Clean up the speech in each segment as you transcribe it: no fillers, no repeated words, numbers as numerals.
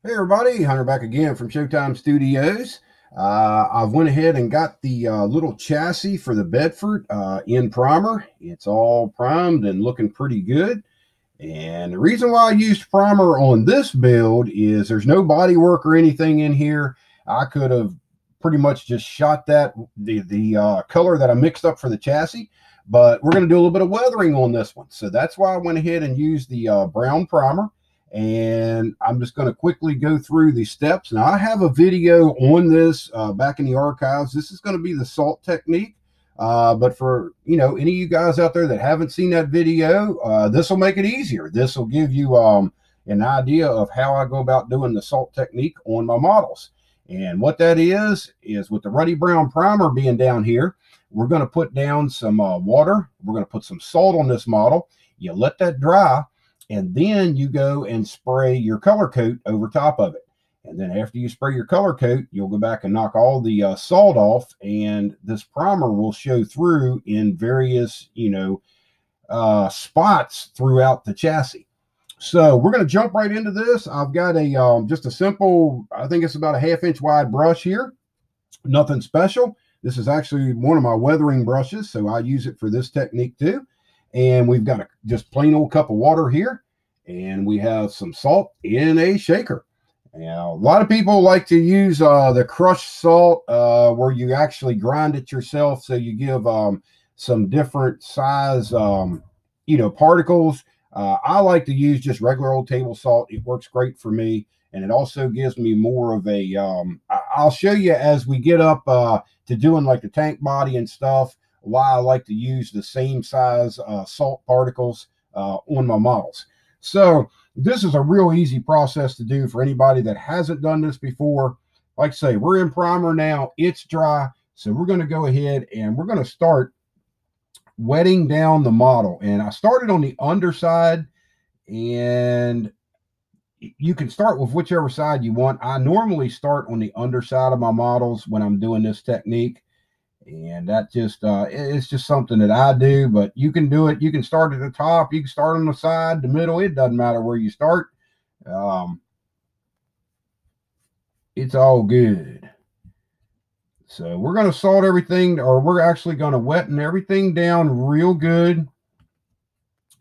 Hey everybody, Hunter back again from Showtime Studios. I've went ahead and got the little chassis for the Bedford in primer. It's all primed and looking pretty good. And the reason why I used primer on this build is there's no body work or anything in here. I could have pretty much just shot that the color that I mixed up for the chassis, but we're going to do a little bit of weathering on this one. So that's why I went ahead and used the brown primer. And I'm just going to quickly go through the steps. Now, I have a video on this back in the archives. This is going to be the salt technique. But for, any of you guys out there that haven't seen that video, this will make it easier. This will give you an idea of how I go about doing the salt technique on my models. And what that is with the ruddy brown primer being down here, we're going to put down some water. We're going to put some salt on this model. You let that dry, and then you go and spray your color coat over top of it. And then after you spray your color coat, you'll go back and knock all the salt off, and this primer will show through in various, spots throughout the chassis. So we're going to jump right into this. I've got a just a simple, I think it's about a 1/2 inch wide brush here. Nothing special. This is actually one of my weathering brushes, so I use it for this technique too. And we've got a just plain old cup of water here, and we have some salt in a shaker. Now, a lot of people like to use the crushed salt where you actually grind it yourself. So you give some different size, particles. I like to use just regular old table salt. It works great for me. And it also gives me more of a, I'll show you as we get up to doing like the tank body and stuff, why I like to use the same size salt particles on my models. So this is a real easy process to do for anybody that hasn't done this before. Like I say, we're in primer now. It's dry. So we're going to go ahead and we're going to start wetting down the model. And I started on the underside, and you can start with whichever side you want. I normally start on the underside of my models when I'm doing this technique. And that just it's just something that I do, but you can do it. You can start at the top, you can start on the side, the middle. It doesn't matter where you start. It's all good. So we're going to salt everything, or we're actually going to wetten everything down real good.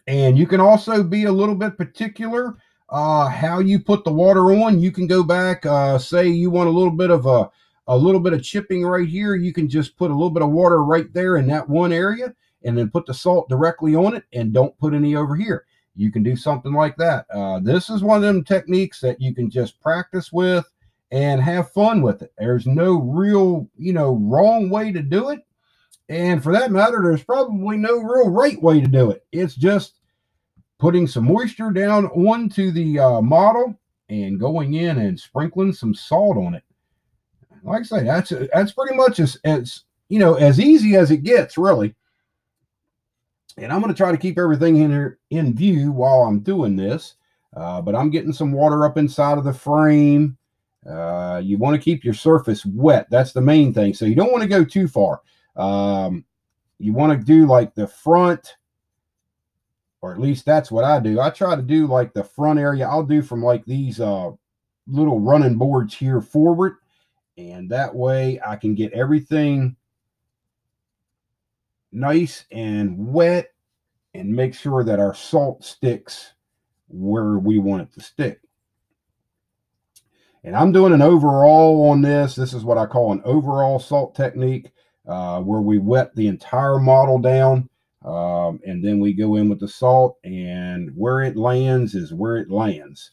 And you can also be a little bit particular how you put the water on. You can go back, say you want a little bit of chipping right here. You can just put a little bit of water right there in that one area, and then put the salt directly on it, and don't put any over here. You can do something like that. This is one of them techniques that you can just practice with and have fun with it. There's no real, wrong way to do it. And for that matter, there's probably no real right way to do it. It's just putting some moisture down onto the model and going in and sprinkling some salt on it. Like I say, that's pretty much as easy as it gets, really. And I'm going to try to keep everything in here in view while I'm doing this. But I'm getting some water up inside of the frame. You want to keep your surface wet. That's the main thing. So you don't want to go too far. You want to do like the front, or at least that's what I do. I try to do like the front area. I'll do from like these little running boards here forward. And that way I can get everything nice and wet and make sure that our salt sticks where we want it to stick. And I'm doing an overall on this. This is what I call an overall salt technique, where we wet the entire model down, and then we go in with the salt, and where it lands is where it lands.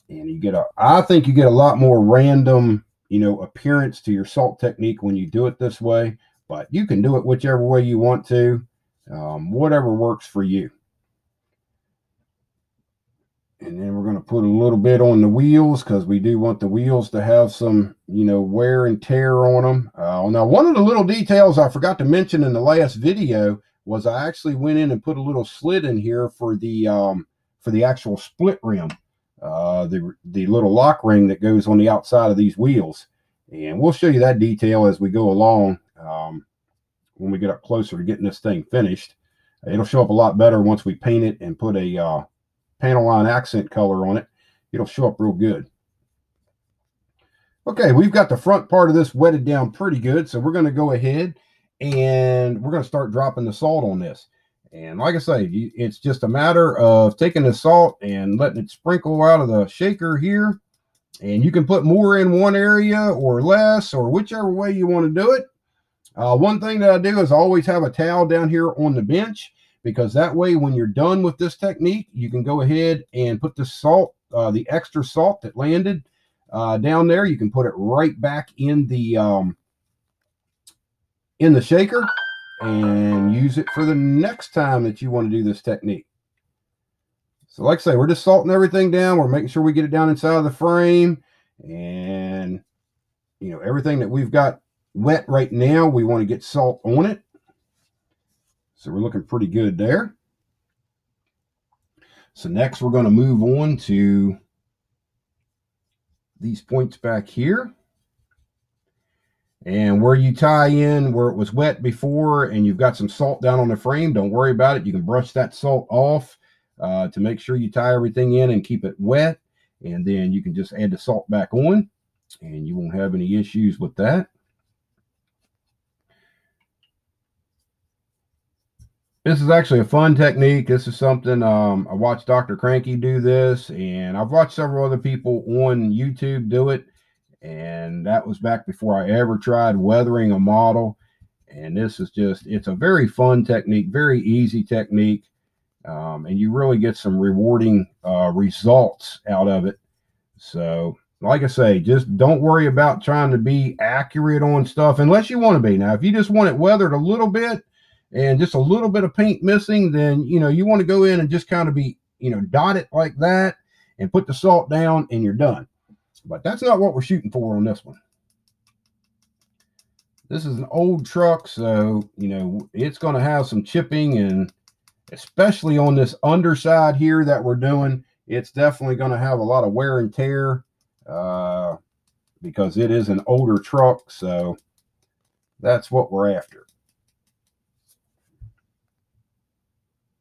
And I think you get a lot more random, appearance to your salt technique when you do it this way, but you can do it whichever way you want to, whatever works for you. And then we're going to put a little bit on the wheels, because we do want the wheels to have some, wear and tear on them. Now, one of the little details I forgot to mention in the last video was I actually went in and put a little slit in here for the actual split rim. The little lock ring that goes on the outside of these wheels. And we'll show you that detail as we go along when we get up closer to getting this thing finished. It'll show up a lot better once we paint it and put a panel line accent color on it. it'll show up real good. Okay, we've got the front part of this wetted down pretty good, so we're going to go ahead and we're going to start dropping the salt on this. And like I say, it's just a matter of taking the salt and letting it sprinkle out of the shaker here. And you can put more in one area or less, or whichever way you want to do it. One thing that I do is I always have a towel down here on the bench, because that way when you're done with this technique, you can go ahead and put the salt, the extra salt that landed down there, you can put it right back in the shaker and use it for the next time that you want to do this technique. So like I say, we're just salting everything down. We're making sure we get it down inside of the frame, and you know, everything that we've got wet right now, we want to get salt on it. So we're looking pretty good there. So next we're going to move on to these points back here. And where you tie in where it was wet before and you've got some salt down on the frame, don't worry about it. You can brush that salt off to make sure you tie everything in and keep it wet. And then you can just add the salt back on and you won't have any issues with that. This is actually a fun technique. This is something I watched Dr. Cranky do this, and I've watched several other people on YouTube do it. And that was back before I ever tried weathering a model. And this is just, it's a very fun technique, very easy technique. And you really get some rewarding results out of it. So like I say, just don't worry about trying to be accurate on stuff unless you want to be. Now, if you just want it weathered a little bit and just a little bit of paint missing, then, you know, you want to go in and just kind of be, you know, dot it like that and put the salt down and you're done. But that's not what we're shooting for on this one. This is an old truck, so, you know, it's going to have some chipping, and especially on this underside here that we're doing, it's definitely going to have a lot of wear and tear because it is an older truck, so that's what we're after.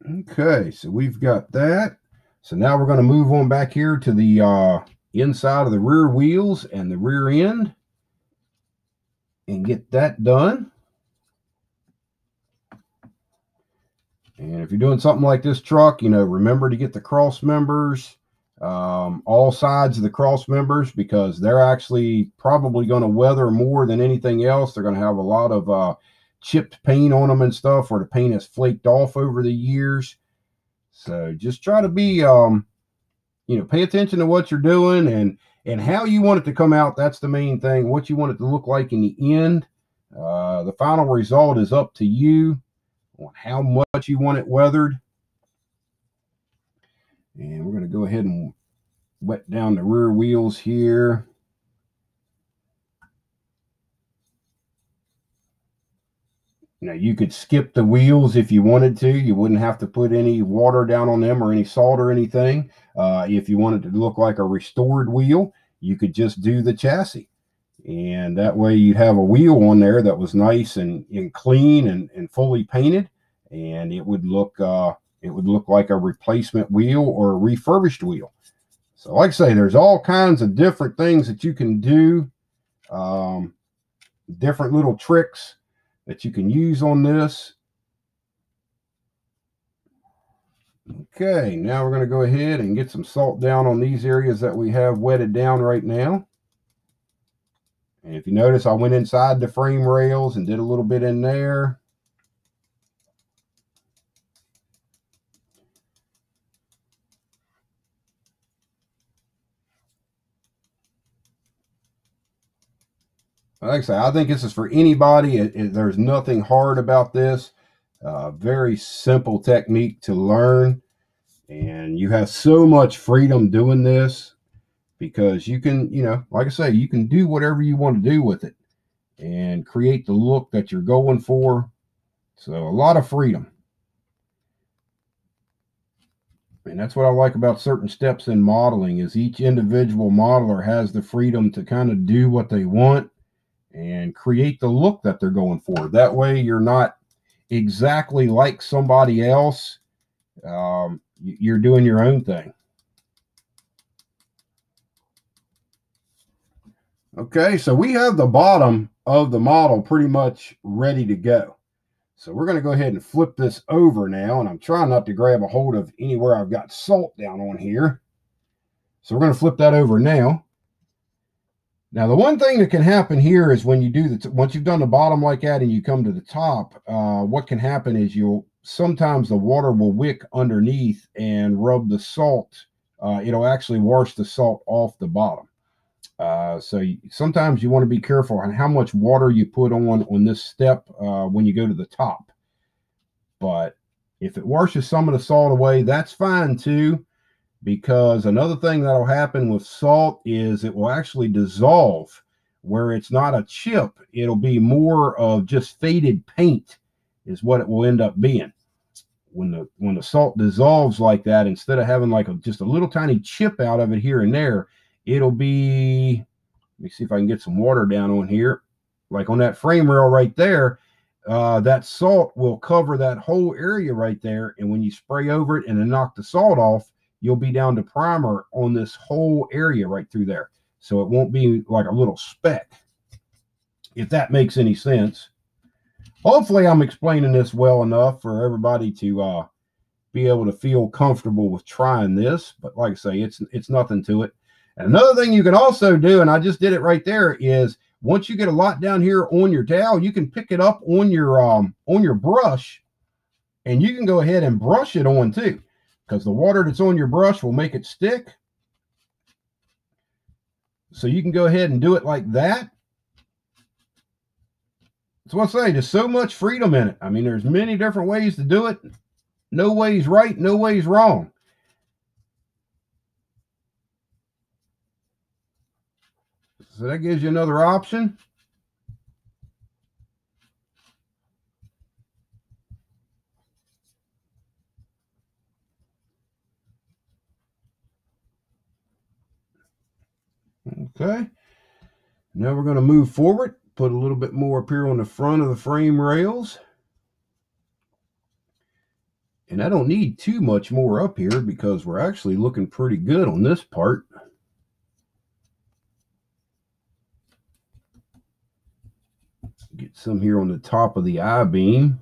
Okay, so we've got that. So now we're going to move on back here to the inside of the rear wheels and the rear end and get that done. And if you're doing something like this truck, you know, remember to get the cross members, all sides of the cross members, because they're actually probably going to weather more than anything else. They're going to have a lot of chipped paint on them and stuff, where the paint has flaked off over the years. So just try to be, you know, pay attention to what you're doing and how you want it to come out. That's the main thing. What you want it to look like in the end. The final result is up to you on how much you want it weathered. And we're going to go ahead and wet down the rear wheels here. You know, you could skip the wheels if you wanted to. You wouldn't have to put any water down on them or any salt or anything. If you wanted to look like a restored wheel, you could just do the chassis. And that way you'd have a wheel on there that was nice and clean and fully painted. And it would look like a replacement wheel or a refurbished wheel. So like I say, there's all kinds of different things that you can do, different little tricks that you can use on this. Okay, now we're going to go ahead and get some salt down on these areas that we have wetted down right now. And if you notice, I went inside the frame rails and did a little bit in there. Like I say, I think this is for anybody. There's nothing hard about this. Very simple technique to learn. And you have so much freedom doing this because you can, you know, like I say, you can do whatever you want to do with it and create the look that you're going for. So a lot of freedom. And that's what I like about certain steps in modeling, is each individual modeler has the freedom to kind of do what they want and create the look that they're going for. That way you're not exactly like somebody else. You're doing your own thing. Okay, so we have the bottom of the model pretty much ready to go. So we're going to go ahead and flip this over now, and I'm trying not to grab a hold of anywhere I've got salt down on here. So we're going to flip that over now. Now, the one thing that can happen here is when you do once you've done the bottom like that and you come to the top, what can happen is sometimes the water will wick underneath and rub the salt. It'll actually wash the salt off the bottom. Sometimes you want to be careful on how much water you put on this step when you go to the top. But if it washes some of the salt away, that's fine too. Because another thing that'll happen with salt is it will actually dissolve where it's not a chip. It'll be more of just faded paint is what it will end up being. When the salt dissolves like that, instead of having like just a little tiny chip out of it here and there, it'll be, let me see if I can get some water down on here. Like on that frame rail right there, that salt will cover that whole area right there. And when you spray over it and then knock the salt off, you'll be down to primer on this whole area right through there. So it won't be like a little speck, if that makes any sense. Hopefully I'm explaining this well enough for everybody to be able to feel comfortable with trying this. But like I say, it's nothing to it. And another thing you can also do, and I just did it right there, is once you get a lot down here on your towel, you can pick it up on your brush, and you can go ahead and brush it on too, because the water that's on your brush will make it stick. So you can go ahead and do it like that. That's what I say, there's so much freedom in it. I mean, there's many different ways to do it. No way's right, no way's wrong. So that gives you another option. Okay. Now we're going to move forward, put a little bit more up here on the front of the frame rails. And I don't need too much more up here because we're actually looking pretty good on this part. Get some here on the top of the I-beam.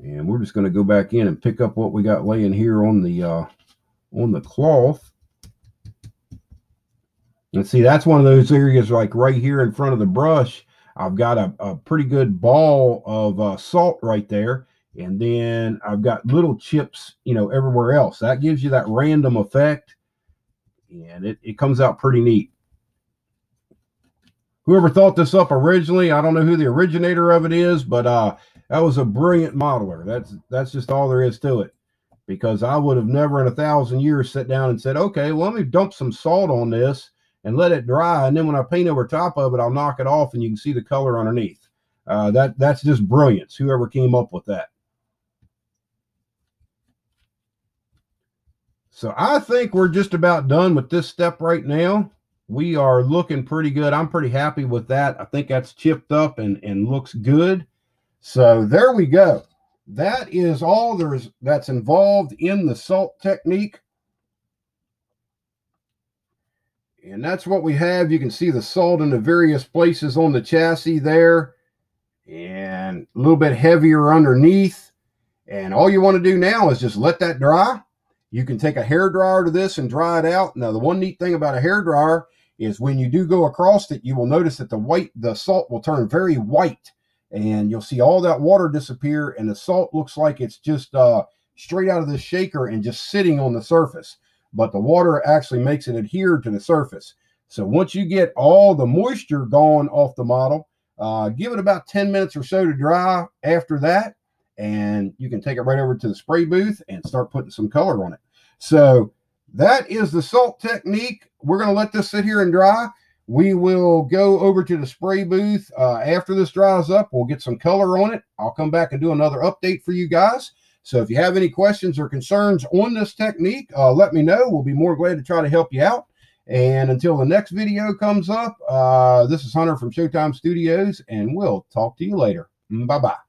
And we're just going to go back in and pick up what we got laying here on the cloth. And see, that's one of those areas like right here in front of the brush. I've got a pretty good ball of salt right there. And then I've got little chips, everywhere else. That gives you that random effect. And it comes out pretty neat. Whoever thought this up originally, I don't know who the originator of it is, but that was a brilliant modeler. That's just all there is to it. Because I would have never in 1,000 years sat down and said, okay, well, let me dump some salt on this and let it dry. And then when I paint over top of it, I'll knock it off and you can see the color underneath. That's just brilliance. Whoever came up with that. So I think we're just about done with this step right now. We are looking pretty good. I'm pretty happy with that. I think that's chipped up and looks good. So there we go. That is all that's involved in the salt technique. And that's what we have. You can see the salt in the various places on the chassis there. And a little bit heavier underneath. And all you want to do now is just let that dry. You can take a hair dryer to this and dry it out. Now, the one neat thing about a hair dryer is when you do go across it, you will notice that the salt will turn very white. And you'll see all that water disappear. And the salt looks like it's just straight out of the shaker and just sitting on the surface. But the water actually makes it adhere to the surface. So once you get all the moisture gone off the model, give it about 10 minutes or so to dry after that. And you can take it right over to the spray booth and start putting some color on it. So that is the salt technique. We're going to let this sit here and dry. We will go over to the spray booth after this dries up. We'll get some color on it. I'll come back and do another update for you guys. So if you have any questions or concerns on this technique, let me know. We'll be more glad to try to help you out. And until the next video comes up, this is Hunter from Showtime Studios, and we'll talk to you later. Bye-bye.